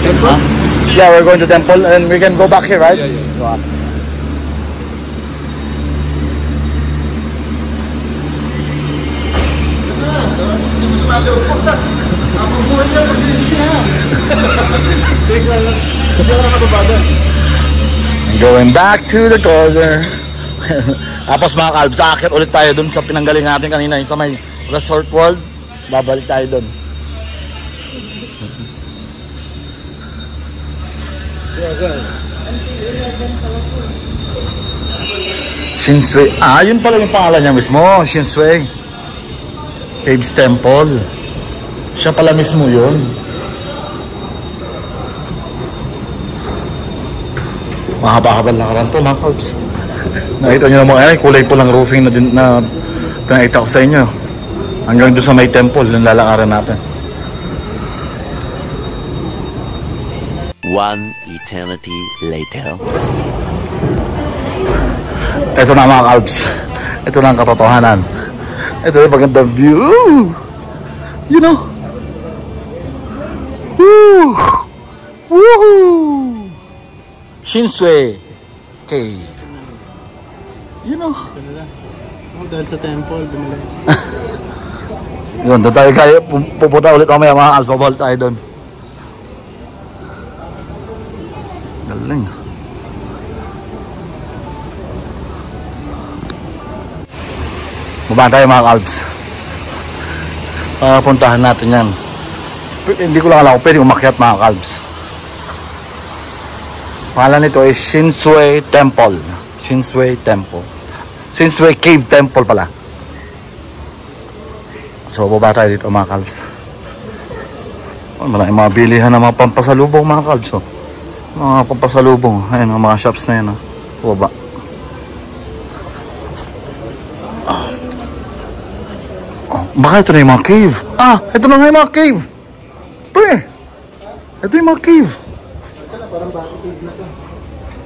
Temple? Yeah, we're going to temple and we can go back here, right? Yeah, yeah. Go on. Going back to the corner. Tapos mga kalbs, aakit ulit tayo dun sa pinanggaling natin kanina, yung sa may Resort World. Babalik tayo dun. Shinsui. Ah, yun pala yung pangalan niya mismo. Shinsui Caves Temple. Siya pala mismo yun. Mahaba-habang lakaran to mga kalbs. Nakita nyo naman, ay kulay po lang roofing na, na pinakita ko sa inyo. Hanggang doon sa may temple, yung lalakaran natin. One eternity later. Ito na mga kalbs. Ito na ang katotohanan. Ito na magandang view. You know. Woo! Woohoo! Shinsui Cave. You know. Oh, dahil sa temple, bumalik. Yun, doon tayo kaya pupunta ulit mamaya mga kalbs. Babalik tayo doon. Galing. Baba tayo mga kalbs. Puntahan natin yan. Hindi ko lang alam kung pwede umakyat mga kalbs. Pangalan nito is Shinsui Temple. Shinsui Temple. Shinsui Cave Temple pala. So baba tayo dito mga kalbs. Maraming mga bilihan ng mga pampasalubong mga kalbs. Oh. Mga pampasalubong. Ayun ang mga shops na yan. Oh. Baba. Baka ito na yung mga cave. Ah, ito na nga yung mga cave. Pre, ito yung mga cave.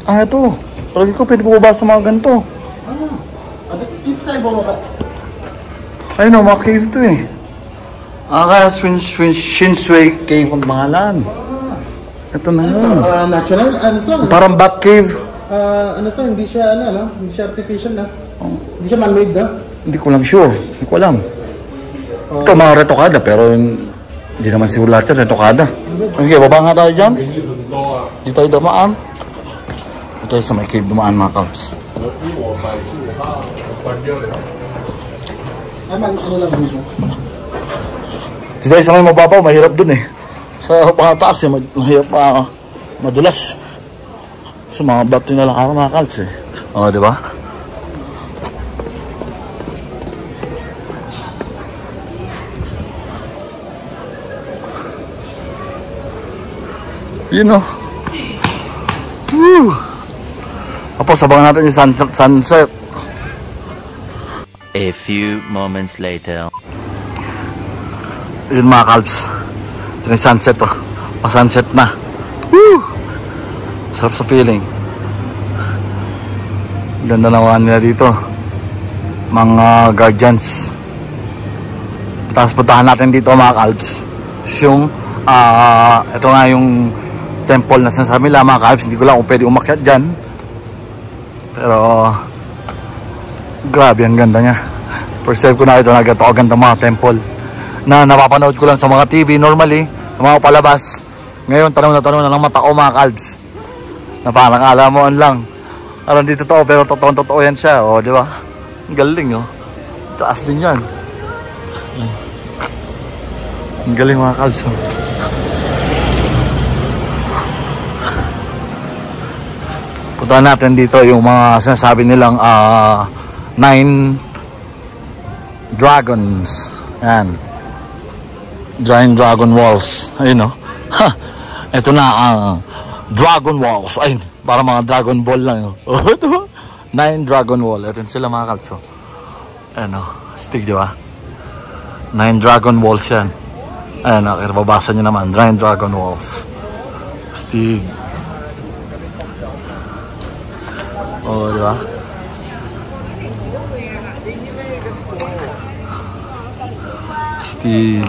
Ah, ito. Palagi ko pwede bumaba sa mga ganito. Dito tayo bumaba. Ayun o, mga cave ito eh. Ah, kaya Shinsui Cave ang pangalan. Ito na yun. Natural, ano to? Parang bat cave. Ano to, hindi siya, hindi siya artificial na. Hindi siya man-made na. Hindi ko lang sure. Hindi ko alam. Ito mga retokada pero hindi naman siguro lahat yan retokada. Okay, baba nga tayo dyan. Dito tayo dumaan. Ito tayo sa may cave dumaan mga kabs. Ano lang dito? Dito tayo sa may mababaw, mahirap dun eh. Sa pangataas eh, mahirap madulas. Sa mga bato na lang mga kabs eh. O, diba? You know. Woo! Tapos sabangan natin yung sunset. A few moments later. Yun mga kalbs. Ito yung sunset oh. Pa-sunset na. Woo! Sarap sa feeling. Ganda naman nila dito. Mga guardians. Tapos puntahan natin dito mga kalbs. Yung ito nga yung temple na sinasabi nila mga kalbs. Hindi ko lang kung pwede umakyat dyan. Pero grabe ang ganda niya. First time ko na ito na ganito ganda mga temple na napapanood ko lang sa mga TV normally, mga palabas. Ngayon tanong na lang mata ko mga kalbs na parang alamoan lang parang di totoo pero totoo yan siya. O diba? Ang galing oh. Taas din yan. Ang galing mga kalbs oh. Punta natin dito yung mga sinasabi nilang 9 dragons. Yan. Giant dragon walls. Ayun o. Ha! Ito na ang dragon walls. Ayun. Para mga dragon ball lang. 9 dragon wall. Ito sila mga kalso. Ayun o. Stig diba? 9 dragon walls yan. Ayun o. Babasa nyo naman. 9 dragon walls. Stig. Oh, diba? Steve.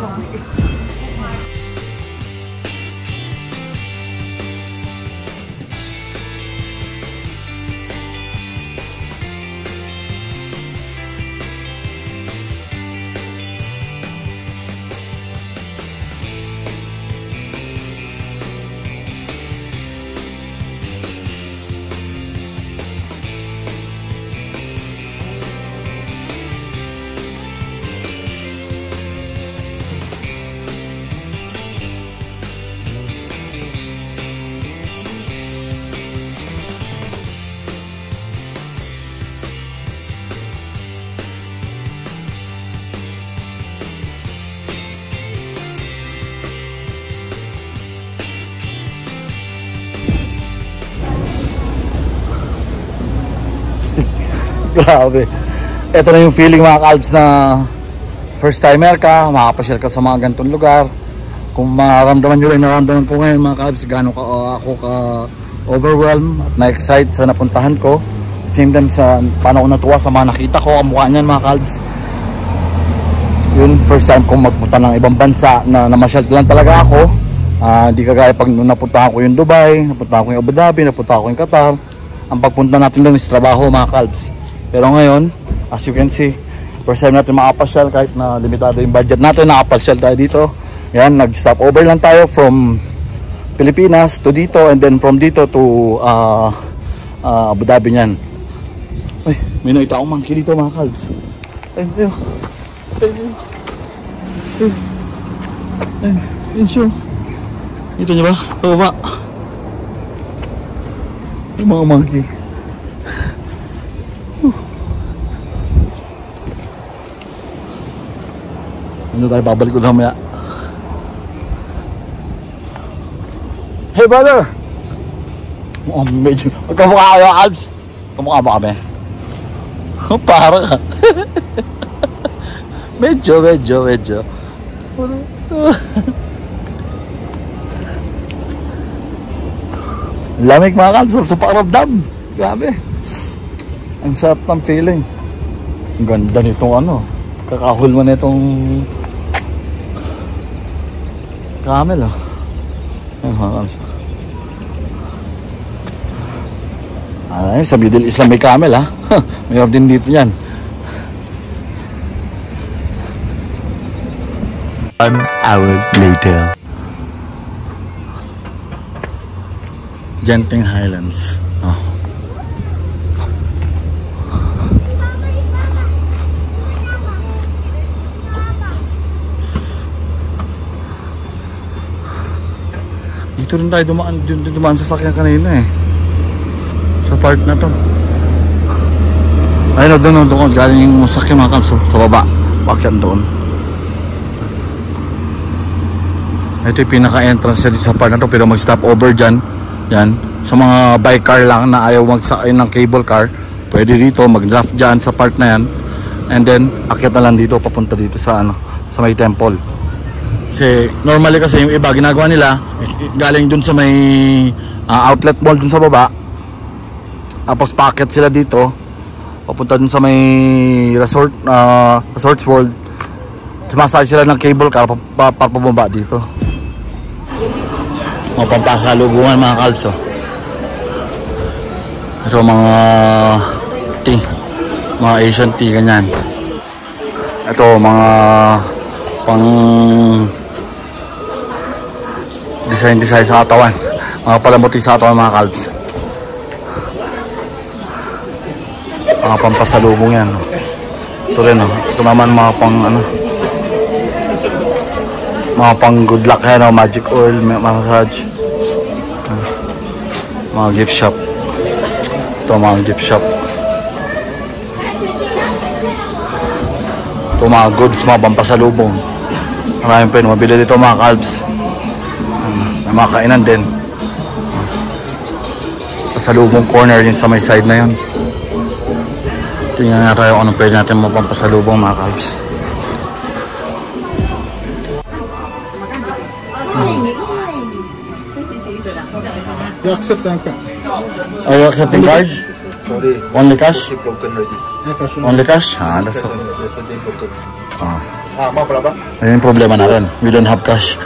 Grabe. Ito na yung feeling mga kalbs na first timer ka, makapasyal ka sa mga ganitong lugar. Kung maramdaman nyo rin, naramdaman ko ngayon mga kalbs, gaano ka ako ka overwhelmed at na-excite sa napuntahan ko. At same time sa paano ko natuwa sa mga nakita ko, ang mukha niyan mga kalbs. Yun, first time kong magpunta ng ibang bansa na namasyal lang talaga ako. Hindi kagaya pag napuntahan ko yung Dubai, napuntahan ko yung Abu Dhabi, napuntahan ko yung Qatar. Ang pagpunta natin doon is trabaho mga kalbs. Pero ngayon, as you can see, first time natin makapasyal kahit na limitado yung budget natin, nakapasyal tayo dito. Yan, nag-stop over lang tayo from Pilipinas to dito and then from dito to Abu Dhabi niyan. Ay, may nakita akong monkey dito mga kalbs. Ay, ayun. Ayun siya. Ito niyo ba? Baba. Yung mga monkey. Ano tayo, babalik ko na mamaya. Hey brother! Medyo, magkamukha kayo Alps. Kamukha ba kami? Para ka. Medyo. Lamig mga Alps sa pakiramdam. Grabe. Ang sarap ng feeling. Ang ganda nitong ano. Kakahol mo na itong camel oh. Ay, sa Middle East lang may camel ha. Mayroon din dito yan. 1 hour later. Genting Highlands. Oh. Dito rin tayo dumaan sa sakyan kanina eh. Sa part na to. Ayun, doon galing yung sakyan mga kamso. Sa baba. Bakyan doon. Ito yung pinaka-entrance dito sa part na to. Pero mag-stop over dyan. Yan. Sa mga bike car lang na ayaw magsakay ng cable car. Pwede dito. Mag-draft dyan sa part na yan. And then, akyat na lang dito. Papunta dito sa sa may temple. Kasi normally kasi yung iba ginagawa nila galing dun sa may outlet mall dun sa baba. Tapos paakyat sila dito. Papunta dun sa may Resorts World. Sumasakay sila ng cable car para pababa dito. Mga pampasalubungan mga kalso. Ito mga tea. Mga Asian tea ganyan. Ito mga pang design sa katawan. Mga palamuti sa katawan mga kalbs. Mga pampasalubong yan. Ito rin ito naman mga pang mga pang good luck yan, magic oil, massage. Mga gift shop. Ito mga gift shop. Ito mga goods, mga pampasalubong. Maraming pwede mabili dito mga kalbs. May mga kainan din. Pasalubong corner din sa may side na yun. Tingnan nga tayo kung anong pwede natin mapampasalubong mga kalbs. You accept that? Are you accepting card? Sorry. Only cash? Broken already. Only cash? That's the... Yesterday broken. Mga pala ba? Ayun yung problema na rin. We don't have cash.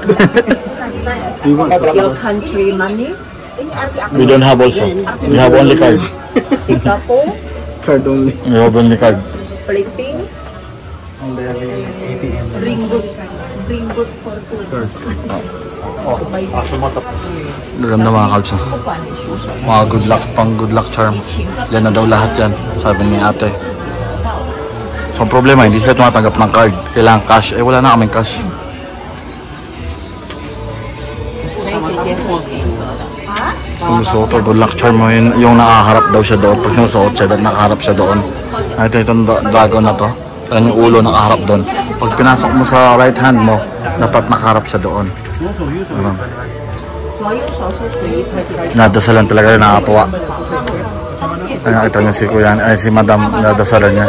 Your country money? We don't have also. We have only card. Singapore? Card only. We have only card. Philippines? ATM. Ringgit for food. Ganda mga kalbs. Mga good luck charm. Yan na daw lahat yan. Sabi ni ate. So ang problema, hindi sila tumatanggap ng card. Kailangan cash. Eh wala na kaming cash. Sumusuot or good luck charm mo yung nakaharap daw siya doon. Pag sinusuot siya, nakaharap siya doon. Ito itong dragon na to. Alam yung ulo nakaharap doon. Pag pinasok mo sa right hand mo, dapat nakaharap siya doon. Nadasalan talaga rin nakakatuwa. Ay, nakita niyo si Kuya, ay si Madam, nadasalan niya.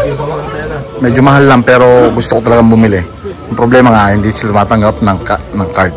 Medyo mahal lang pero gusto ko talagang bumili. Ang problema nga, hindi sila matanggap ng card.